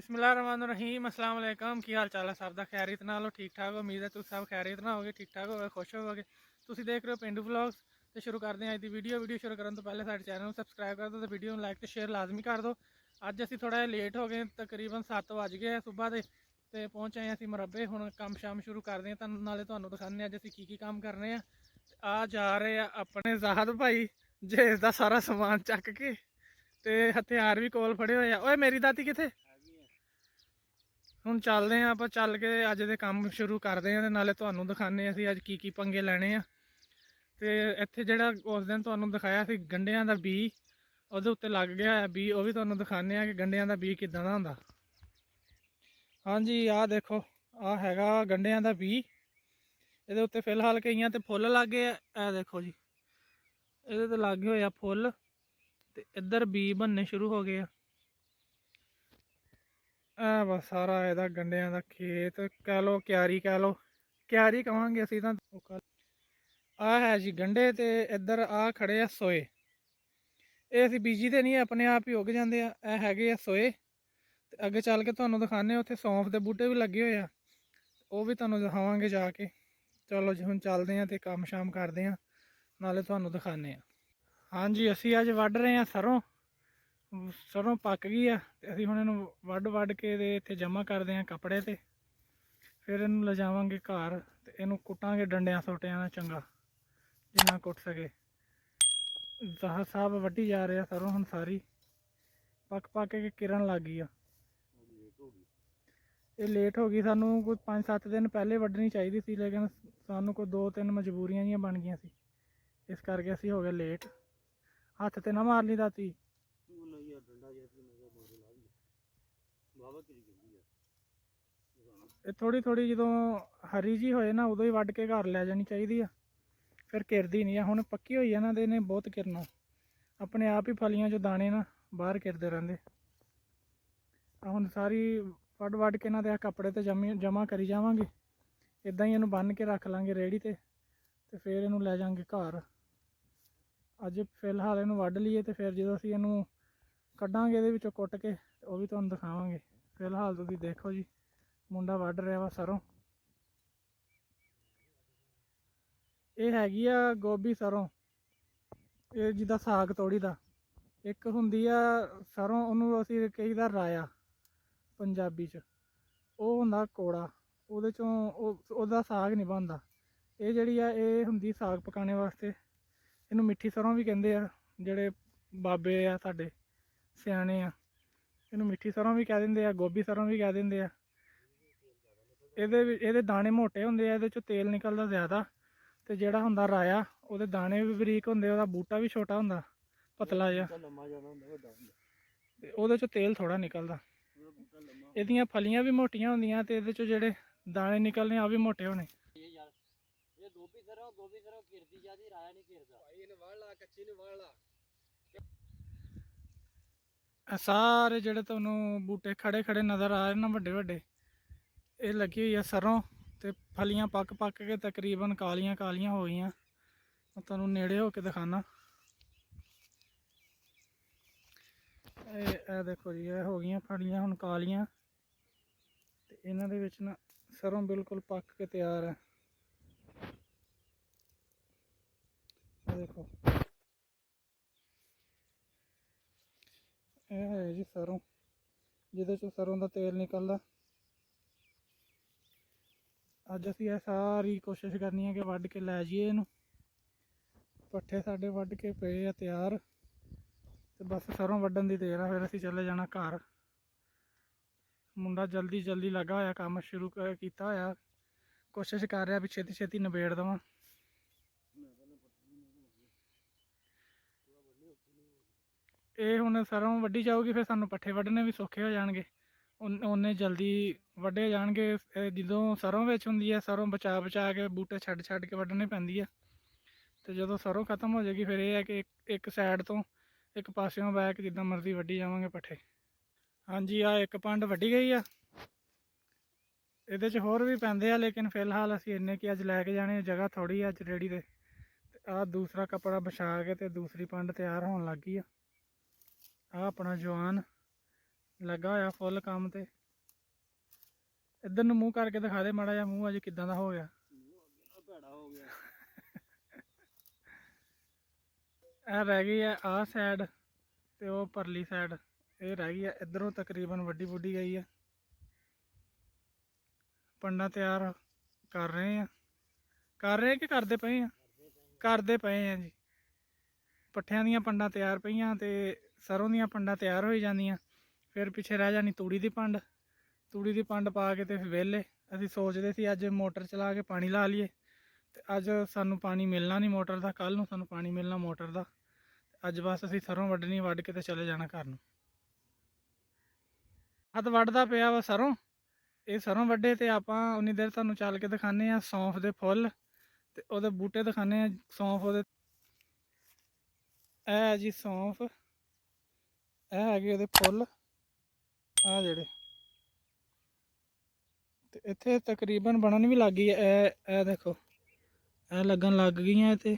बिस्मिल्लाहिर्रहमानिर्रहीम अस्सलाम वालेकुम। की हाल चाल है सब दा? खैरियत नाल हो? ठीक ठाक? उम्मीद है तुम सब खैरियत ना होगे, ठीक ठाक होगे, खुश होवोगे। तुसीं देख रहे हो पेंडू व्लॉग्स। तो शुरू करते हैं अज की वीडियो शुरू करने तो पहले साडे चैनल सबसक्राइब कर दो तो वीडियो लाइक तो शेयर लाजमी कर दो। अज असीं थोड़ा जिहा लेट हो गए, तकरीबन 7 बज गए सुबह के, तो पहुँच आए असीं मुरब्बे। हुण काम शाम शुरू करते हैं, नाले तुहानूं दिखाने अज असीं की काम करने हैं। आ जा रहे हैं अपने ज़ाहद भाई जहेज का सारा समान चक के, ते हथियार भी कोल फड़े हुए। ओए मेरी दाती कित्थे? ਹੁਣ ਚੱਲਦੇ ਹਾਂ ਆਪਾਂ, ਚੱਲ ਕੇ ਅੱਜ ਦੇ ਕੰਮ ਸ਼ੁਰੂ ਕਰਦੇ ਹਾਂ, ਤੇ ਨਾਲੇ ਤੁਹਾਨੂੰ ਦਿਖਾਉਂਦੇ ਅਸੀਂ ਅੱਜ ਕੀ ਪੰਗੇ ਲੈਣੇ ਆ। ਤੇ ਇੱਥੇ ਜਿਹੜਾ ਉਸ ਦਿਨ ਤੁਹਾਨੂੰ ਦਿਖਾਇਆ ਸੀ ਗੰਢਿਆਂ ਦਾ ਬੀ, ਉਹਦੇ ਉੱਤੇ ਲੱਗ ਗਿਆ ਹੈ ਬੀ, ਉਹ ਵੀ ਤੁਹਾਨੂੰ ਦਿਖਾਉਂਦੇ ਆ ਕਿ ਗੰਢਿਆਂ ਦਾ ਬੀ ਕਿੱਦਾਂ ਦਾ ਹੁੰਦਾ। ਹਾਂਜੀ ਆਹ ਦੇਖੋ, ਆਹ ਹੈਗਾ ਗੰਢਿਆਂ ਦਾ ਬੀ। ਇਹਦੇ ਉੱਤੇ ਫਿਲਹਾਲ ਕਈਆਂ ਤੇ ਫੁੱਲ ਲੱਗ ਗਏ ਆ, ਇਹ ਦੇਖੋ ਜੀ, ਇਹਦੇ ਤੇ ਲੱਗੇ ਹੋਏ ਆ ਫੁੱਲ, ਤੇ ਇੱਧਰ ਬੀ ਬਣਨੇ ਸ਼ੁਰੂ ਹੋ ਗਏ ਆ। बस सारा ਇਹਦਾ गंढियां का खेत कह लो, क्यारी कह लो, क्यारी कहांगे असीं तां। आ है जी गंढे, ते इधर आ खड़े आ सोए। ये असीं बीजी ते नहीं, अपने आप ही उग जाते हैं। ਇਹ ਹੈਗੇ ਆ सोए। ਤੇ ਅੱਗੇ ਚੱਲ ਕੇ ਤੁਹਾਨੂੰ ਦਿਖਾਉਂਦੇ, ਉੱਥੇ ਸੌਂਫ ਦੇ ਬੂਟੇ ਵੀ ਲੱਗੇ ਹੋਏ ਆ, ਉਹ ਵੀ ਤੁਹਾਨੂੰ ਦਿਖਾਵਾਂਗੇ ਜਾ ਕੇ। ਚਲੋ ਜੀ ਹੁਣ ਚੱਲਦੇ ਹਾਂ ਤੇ ਕੰਮ ਸ਼ਾਮ ਕਰਦੇ ਹਾਂ, ਨਾਲੇ ਤੁਹਾਨੂੰ ਦਿਖਾਉਂਦੇ ਹਾਂ। ਹਾਂਜੀ ਅਸੀਂ ਅੱਜ ਵੱਢ ਰਹੇ ਹਾਂ ਸਰੋਂ। ਸਰੋਂ ਪੱਕ ਗਈ ਆ, ਤੇ ਅਸੀਂ ਹੁਣ ਇਹਨੂੰ ਵੱਢ ਕੇ ਤੇ ਇੱਥੇ ਜਮ੍ਹਾਂ ਕਰਦੇ ਹਾਂ ਕੱਪੜੇ ਤੇ। ਫਿਰ ਇਹਨੂੰ ਲਿਜਾਵਾਂਗੇ ਘਰ, ਤੇ ਇਹਨੂੰ ਕੁੱਟਾਂਗੇ ਡੰਡਿਆਂ ਸੋਟਿਆਂ ਨਾਲ ਚੰਗਾ, ਜਿੰਨਾ ਕੁੱਟ ਸਕੇ। ਜ਼ਾਹਦ ਸਾਹਿਬ ਵੱਢੀ ਜਾ ਰਿਹਾ ਸਰੋਂ, ਹੁਣ ਸਾਰੀ ਪੱਕ ਕੇ ਕਿਰਨ ਲੱਗ ਗਈ ਆ। ਇਹ ਲੇਟ ਹੋ ਗਈ, ਸਾਨੂੰ ਕੋਈ 5-7 ਦਿਨ ਪਹਿਲੇ ਵੱਢਣੀ ਚਾਹੀਦੀ ਸੀ, ਲੇਕਿਨ ਸਾਨੂੰ ਕੋਈ 2-3 ਮਜਬੂਰੀਆਂ ਜਿਹੀਆਂ ਬਣ ਗਈਆਂ ਸੀ, ਇਸ ਕਰਕੇ ਅਸੀਂ ਹੋ ਗਏ ਲੇਟ। ਹੱਥ ਤੇ ਨਾ ਮਾਰ ਲਈ ਦਾਤੀ। ਇਹ ਥੋੜੀ ਜਦੋਂ ਹਰੀ ਜੀ ਹੋਏ ਨਾ, ਉਦੋਂ ਹੀ ਵੱਢ ਕੇ ਘਰ ਲੈ ਜਾਣੀ ਚਾਹੀਦੀ ਆ, ਫਿਰ ਕਿਰਦੀ ਨਹੀਂ ਆ। ਹੁਣ ਪੱਕੀ ਹੋਈ ਆ ਨਾ, ਇਹਨੇ ਬਹੁਤ ਕਿਰਨਾ, ਆਪਣੇ ਆਪ ਹੀ ਫਲੀਆਂ 'ਚੋਂ ਦਾਣੇ ਨਾ ਬਾਹਰ ਕਿਰਦੇ ਰਹਿੰਦੇ। ਹੁਣ ਸਾਰੀ ਵੱਢ ਕੇ ਇਹਨਾਂ ਦੇ ਕੱਪੜੇ ਤੇ ਜਮ੍ਹਾਂ ਕਰੀ ਜਾਵਾਂਗੇ। ਇੱਦਾਂ ਹੀ ਇਹਨੂੰ ਬੰਨ੍ਹ ਕੇ ਰੱਖ ਲਾਂਗੇ ਰੇਹੜੀ ਤੇ ਫਿਰ ਇਹਨੂੰ ਲੈ ਜਾਵਾਂਗੇ ਘਰ। ਅੱਜ ਫਿਲਹਾਲ ਇਹਨੂੰ ਵੱਢ ਲਈਏ, ਤੇ ਫਿਰ ਜਦੋਂ ਅਸੀਂ ਇਹਨੂੰ ਕੱਢਾਂਗੇ ਇਹਦੇ ਵਿੱਚੋਂ ਕੁੱਟ ਕੇ, ਉਹ ਵੀ ਤੁਹਾਨੂੰ ਦਿਖਾਵਾਂਗੇ। ਫਿਲਹਾਲ ਤੁਸੀਂ ਦੇਖੋ ਜੀ, ਮੁੰਡਾ ਵੱਢ ਰਿਹਾ ਵਾ ਸਰੋਂ। ਇਹ ਹੈਗੀ ਆ ਗੋਭੀ ਸਰੋਂ, ਇਹ ਜਿੱਦਾਂ ਸਾਗ ਤੋੜੀ ਦਾ। ਇੱਕ ਹੁੰਦੀ ਆ ਸਰੋਂ, ਉਹਨੂੰ ਅਸੀਂ ਕਹੀਦਾ ਰਾਇਆ ਪੰਜਾਬੀ 'ਚ, ਉਹ ਹੁੰਦਾ ਕੋੜਾ, ਉਹਦੇ 'ਚੋਂ ਉਹਦਾ ਸਾਗ ਨਹੀਂ ਬਣਦਾ। ਇਹ ਜਿਹੜੀ ਆ ਇਹ ਹੁੰਦੀ ਸਾਗ ਪਕਾਉਣੇ ਵਾਸਤੇ। ਇਹਨੂੰ ਮਿੱਠੀ ਸਰੋਂ ਵੀ ਕਹਿੰਦੇ ਆ, ਜਿਹੜੇ ਬਾਬੇ ਆ ਸਾਡੇ ਸਿਆਣੇ ਆ, ਇਹਨੂੰ ਮਿੱਠੀ ਸਰੋਂ ਵੀ ਕਹਿ ਦਿੰਦੇ ਆ, ਗੋਭੀ ਸਰੋਂ ਵੀ ਕਹਿ ਦਿੰਦੇ ਆ। ਇਹਦੇ ਦਾਣੇ ਮੋਟੇ ਹੁੰਦੇ ਆ, ਇਹਦੇ 'ਚੋਂ ਤੇਲ ਨਿਕਲਦਾ ਜ਼ਿਆਦਾ। ਤੇ ਜਿਹੜਾ ਹੁੰਦਾ ਰਾਇਆ, ਉਹਦੇ ਦਾਣੇ ਵੀ ਬਰੀਕ ਹੁੰਦੇ, ਉਹਦਾ ਬੂਟਾ ਵੀ ਛੋਟਾ ਹੁੰਦਾ, ਪਤਲਾ ਜਿਹਾ, ਤੇ ਉਹਦੇ 'ਚੋਂ ਤੇਲ ਥੋੜਾ ਨਿਕਲਦਾ। ਇਹਦੀਆਂ ਫਲੀਆਂ ਵੀ ਮੋਟੀਆਂ ਹੁੰਦੀਆਂ, ਤੇ ਇਹਦੇ 'ਚੋਂ ਜਿਹੜੇ ਦਾਣੇ ਨਿਕਲਣੇ ਆ ਉਹ ਵੀ ਮੋਟੇ ਹੋਣੇ। ਸਾਰੇ ਜਿਹੜੇ ਤੁਹਾਨੂੰ ਬੂਟੇ ਖੜੇ ਨਜ਼ਰ ਆ ਰਹੇ ਨਾ, ਵੱਡੇ, ਇਹ ਲੱਗੀ ਹੋਈ ਆ ਸਰੋਂ, ਤੇ ਫਲੀਆਂ ਪੱਕ ਕੇ ਤਕਰੀਬਨ ਕਾਲੀਆਂ ਹੋ ਗਈਆਂ। ਮੈਂ ਤੁਹਾਨੂੰ ਨੇੜੇ ਹੋ ਕੇ ਦਿਖਾਣਾ। ਇਹ ਦੇਖੋ ਜੀ, ਇਹ ਹੋ ਗਈਆਂ ਫਲੀਆਂ ਹੁਣ ਕਾਲੀਆਂ, ਤੇ ਇਹਨਾਂ ਦੇ ਵਿੱਚ ਨਾ ਸਰੋਂ ਬਿਲਕੁਲ ਪੱਕ ਕੇ ਤਿਆਰ ਹੈ। ਇਹ ਦੇਖੋ, ਇਹ ਹੈ ਜੀ ਸਰੋਂ, ਜਿਹਦੇ 'ਚੋਂ ਸਰੋਂ ਦਾ ਤੇਲ ਨਿਕਲਦਾ। ਅੱਜ ਅਸੀਂ ਇਹ ਸਾਰੀ ਕੋਸ਼ਿਸ਼ ਕਰਨੀ ਹੈ ਕਿ ਵੱਢ ਕੇ ਲੈ ਜਾਈਏ ਇਹਨੂੰ। ਪੱਠੇ ਸਾਡੇ ਵੱਢ ਕੇ ਪਏ ਆ ਤਿਆਰ, ਤੇ ਬਸ ਸਰੋਂ ਵੱਢਣ ਦੀ ਦੇਰ ਆ, ਫਿਰ ਅਸੀਂ ਚਲੇ ਜਾਣਾ ਘਰ। ਮੁੰਡਾ ਜਲਦੀ ਲੱਗਾ ਹੋਇਆ, ਕੰਮ ਸ਼ੁਰੂ ਕੀਤਾ ਹੋਇਆ, ਕੋਸ਼ਿਸ਼ ਕਰ ਰਿਹਾ ਵੀ ਛੇਤੀ ਨਿਬੇੜ ਦੇਵਾਂ। ਇਹ ਹੁਣ ਸਰੋਂ ਵੱਢੀ ਜਾਊਗੀ, ਫਿਰ ਸਾਨੂੰ ਪੱਠੇ ਵੱਢਣੇ ਵੀ ਸੌਖੇ ਹੋ ਜਾਣਗੇ, ਉਹਨੇ ਜਲਦੀ ਵੱਢੇ ਜਾਣਗੇ। ਜਦੋਂ ਸਰੋਂ ਵਿੱਚ ਹੁੰਦੀ ਹੈ, ਸਰੋਂ ਬਚਾ ਕੇ ਬੂਟੇ ਛੱਡ ਕੇ ਵੱਢਣੇ ਪੈਂਦੀ ਹੈ। ਤੇ ਜਦੋਂ ਸਰੋਂ ਖਤਮ ਹੋ ਜਾਏਗੀ, ਫਿਰ ਇਹ ਹੈ ਕਿ ਇੱਕ ਸਾਈਡ ਤੋਂ ਇੱਕ ਪਾਸਿਓਂ ਬਹਿ ਕੇ ਜਿੱਦਾਂ ਮਰਜ਼ੀ ਵੱਢੀ ਜਾਵਾਂਗੇ ਪੱਠੇ। ਹਾਂਜੀ ਆ ਇੱਕ ਪੰਡ ਵੱਢੀ ਗਈ ਆ, ਇਹਦੇ 'ਚ ਹੋਰ ਵੀ ਪੈਂਦੇ ਆ, ਲੇਕਿਨ ਫਿਲਹਾਲ ਅਸੀਂ ਇੰਨੇ ਕਿ ਅੱਜ ਲੈ ਕੇ ਜਾਣੇ, ਜਗ੍ਹਾ ਥੋੜੀ ਆ ਅੱਜ ਰੇੜੀ ਤੇ। ਆਹ ਦੂਸਰਾ ਕੱਪੜਾ ਵਿਛਾ ਕੇ ਤੇ ਦੂਸਰੀ ਪੰਡ ਤਿਆਰ ਹੋਣ ਲੱਗ ਗਈ ਆ। ਆਹ ਆਪਣਾ ਜਵਾਨ ਲੱਗਾ ਹੋਇਆ ਫੁੱਲ ਕੰਮ ਤੇ। ਇੱਧਰ ਨੂੰ ਮੂੰਹ ਕਰਕੇ ਦਿਖਾ ਦੇ ਮਾੜਾ ਜਿਹਾ, ਮੂੰਹ ਅੱਜ ਕਿੱਦਾਂ ਦਾ ਹੋ ਗਿਆ। ਭੈੜਾ ਹੋ ਗਿਆ। ਇਹ ਰਹਿ ਗਈ ਹੈ ਆਹ ਸਾਈਡ ਤੇ ਉਹ ਪਰਲੀ ਸਾਈਡ, ਇਹ ਰਹਿ ਗਈ ਹੈ। ਇੱਧਰੋਂ ਤਕਰੀਬਨ ਵੱਡੀ ਬੁੱਢੀ ਗਈ ਹੈ। ਪੰਡਾ ਤਿਆਰ ਕਰ ਰਹੇ ਆ ਕਿ ਕਰਦੇ ਪਏ ਆ? ਕਰਦੇ ਪਏ ਆ ਜੀ। ਪੱਠਿਆਂ ਦੀਆਂ ਪੰਡਾਂ ਤਿਆਰ ਪਈਆਂ ਤੇ ਸਰੋਂ ਦੀਆਂ ਪੰਡਾਂ ਤਿਆਰ ਹੋਈ ਜਾਂਦੀਆਂ। ਫਿਰ ਪਿੱਛੇ ਰਹਿ ਜਾਣੀ ਤੂੜੀ ਦੀ ਪੰਡ। ਤੂੜੀ ਦੀ ਪੰਡ ਪਾ ਕੇ ਤੇ ਵਿਹਲੇ। ਅਸੀਂ ਸੋਚਦੇ ਸੀ ਅੱਜ ਮੋਟਰ ਚਲਾ ਕੇ ਪਾਣੀ ਲਾ ਲਈਏ, ਤੇ ਅੱਜ ਸਾਨੂੰ ਪਾਣੀ ਮਿਲਣਾ ਨਹੀਂ ਮੋਟਰ ਦਾ, ਕੱਲ ਨੂੰ ਸਾਨੂੰ ਪਾਣੀ ਮਿਲਣਾ ਮੋਟਰ ਦਾ। ਅੱਜ ਬਸ ਅਸੀਂ ਸਰੋਂ ਵੱਢਣੀ, ਵੱਢ ਕੇ ਤੇ ਚਲੇ ਜਾਣਾ ਘਰ ਨੂੰ। ਹੱਥ ਵੱਢਦਾ ਪਿਆ ਵਾ ਸਰੋਂ। ਇਹ ਸਰੋਂ ਵੱਢੇ ਤੇ ਆਪਾਂ ਉਨੀ ਦੇਰ ਤੁਹਾਨੂੰ ਚੱਲ ਕੇ ਦਿਖਾਉਂਦੇ ਆ ਸੌਂਫ ਦੇ ਫੁੱਲ ਤੇ ਉਹਦੇ ਬੂਟੇ ਦਿਖਾਉਂਦੇ ਆ। ਸੌਂਫ ਉਹਦੇ ਇਹ ਹੈ ਜੀ ਸੌਂਫ, ਇਹ ਹੈਗੇ ਉਹਦੇ ਫੁੱਲ ਆ ਜਿਹੜੇ। ਤੇ ਇੱਥੇ ਤਕਰੀਬਨ ਬਣਨ ਵੀ ਲੱਗ ਗਈ ਹੈ। ਇਹ ਦੇਖੋ, ਇਹ ਲੱਗਣ ਲੱਗ ਗਈਆਂ। ਤੇ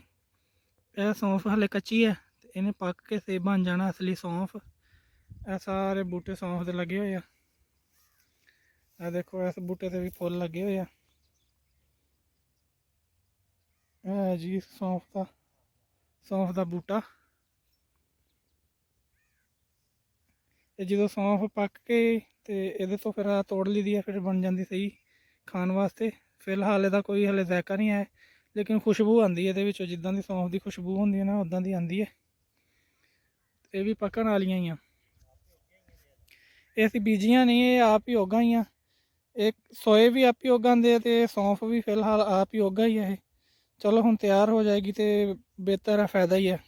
ਇਹ ਸੌਂਫ ਹਲੇ ਕੱਚੀ ਹੈ ਤੇ ਇਹਨੇ ਪੱਕ ਕੇ ਸੇਬ ਬਣ ਜਾਣਾ ਅਸਲੀ ਸੌਂਫ। ਇਹ ਸਾਰੇ ਬੂਟੇ ਸੌਂਫ ਦੇ ਲੱਗੇ ਹੋਏ ਆ। ਇਹ ਦੇਖੋ ਇਸ ਬੂਟੇ ਤੇ ਵੀ ਫੁੱਲ ਲੱਗੇ ਹੋਏ ਆ। ਇਹ ਜੀ ਸੌਂਫ ਦਾ ਬੂਟਾ। ਇਹ ਜਦੋਂ ਸੌਂਫ ਪੱਕ ਕੇ ਤੇ ਇਹਦੇ ਤੋਂ ਫਿਰ ਆ ਤੋੜ ਲਈਦੀ ਹੈ, ਫਿਰ ਬਣ ਜਾਂਦੀ ਸਹੀ ਖਾਣ ਵਾਸਤੇ। ਫਿਲਹਾਲ ਇਹਦਾ ਕੋਈ ਹਲੇ ਜ਼ਾਇਕਾ ਨਹੀਂ ਹੈ, ਲੇਕਿਨ ਖੁਸ਼ਬੂ ਆਉਂਦੀ ਹੈ ਇਹਦੇ ਵਿੱਚੋਂ। ਜਿੱਦਾਂ ਦੀ ਸੌਂਫ ਦੀ ਖੁਸ਼ਬੂ ਹੁੰਦੀ ਹੈ ਨਾ, ਉੱਦਾਂ ਦੀ ਆਉਂਦੀ ਹੈ। ਇਹ ਵੀ ਪੱਕਣ ਵਾਲੀਆਂ ਹੀ ਆ। ਇਹ ਅਸੀਂ ਬੀਜੀਆਂ ਨਹੀਂ, ਇਹ ਆਪ ਹੀ ਉੱਗਾਂ ਹੀ ਆ। ਇਹ ਸੋਏ ਵੀ ਆਪ ਹੀ ਉਗਾਉਂਦੇ ਤੇ ਸੌਂਫ ਵੀ ਫਿਲਹਾਲ ਆਪ ਹੀ ਉੱਗਾ ਹੀ ਹੈ। ਇਹ ਚਲੋ ਹੁਣ ਤਿਆਰ ਹੋ ਜਾਏਗੀ ਤੇ ਬਿਹਤਰ ਹੈ, ਫਾਇਦਾ ਹੀ ਹੈ।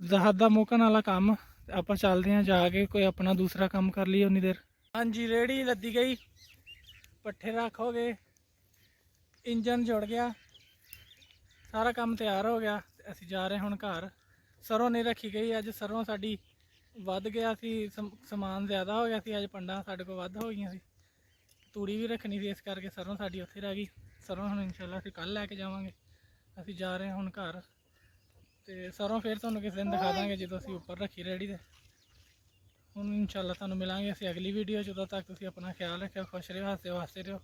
ਜ਼ਹਾਦ ਦਾ ਮੁੱਕਣ ਵਾਲਾ ਕੰਮ, ਆਪਾਂ ਚੱਲਦੇ ਹਾਂ ਜਾ ਕੇ ਕੋਈ ਆਪਣਾ ਦੂਸਰਾ ਕੰਮ ਕਰ ਲਈਏ ਉਨੀ ਦੇਰ। ਹਾਂਜੀ ਰੇਹੜੀ ਲੱਦੀ ਗਈ, ਪੱਠੇ ਰੱਖ ਹੋ ਗਏ, ਇੰਜਨ ਜੁੜ ਗਿਆ, ਸਾਰਾ ਕੰਮ ਤਿਆਰ ਹੋ ਗਿਆ। ਅਸੀਂ ਜਾ ਰਹੇ ਹੁਣ ਘਰ। ਸਰੋਂ ਨਹੀਂ ਰੱਖੀ ਗਈ ਅੱਜ, ਸਰੋਂ ਸਾਡੀ ਵੱਧ ਗਿਆ ਸੀ, ਸਮਾਨ ਜ਼ਿਆਦਾ ਹੋ ਗਿਆ ਸੀ ਅੱਜ, ਪੰਡਾਂ ਸਾਡੇ ਕੋਲ ਵੱਧ ਹੋ ਗਈਆਂ ਸੀ। ਤੂੜੀ ਵੀ ਰੱਖਣੀ ਸੀ, ਇਸ ਕਰਕੇ ਸਰੋਂ ਸਾਡੀ ਉੱਥੇ ਰਹਿ ਗਈ। ਸਰੋਂ ਹੁਣ ਇਨਸ਼ਾਅੱਲਾ ਅਸੀਂ ਕੱਲ੍ਹ ਲੈ ਕੇ ਜਾਵਾਂਗੇ। ਅਸੀਂ ਜਾ ਰਹੇ ਹਾਂ ਹੁਣ ਘਰ, ਤੇ ਸਰੋਂ ਫਿਰ ਤੁਹਾਨੂੰ ਕਿਸੇ ਦਿਨ ਦਿਖਾ ਦਾਂਗੇ ਜਦੋਂ ਅਸੀਂ ਉੱਪਰ ਰੱਖੀ ਰੇਹੜੀ ਤੇ। ਹੁਣ ਇਨਸ਼ਾਅੱਲਾ ਤੁਹਾਨੂੰ ਮਿਲਾਂਗੇ ਅਸੀਂ ਅਗਲੀ ਵੀਡੀਓ 'ਚ। ਉਦੋਂ ਤੱਕ ਤੁਸੀਂ ਆਪਣਾ ਖਿਆਲ ਰੱਖਿਓ, ਖੁਸ਼ ਰਹੋ, ਹੱਸਦੇ ਵਾਸਤੇ ਰਹੋ,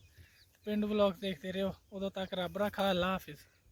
ਪਿੰਡ ਵਲੌਗ ਦੇਖਦੇ ਰਹੋ। ਉਦੋਂ ਤੱਕ ਰੱਬ ਰੱਖਾ, ਅੱਲਾ ਹਾਫਿਜ਼।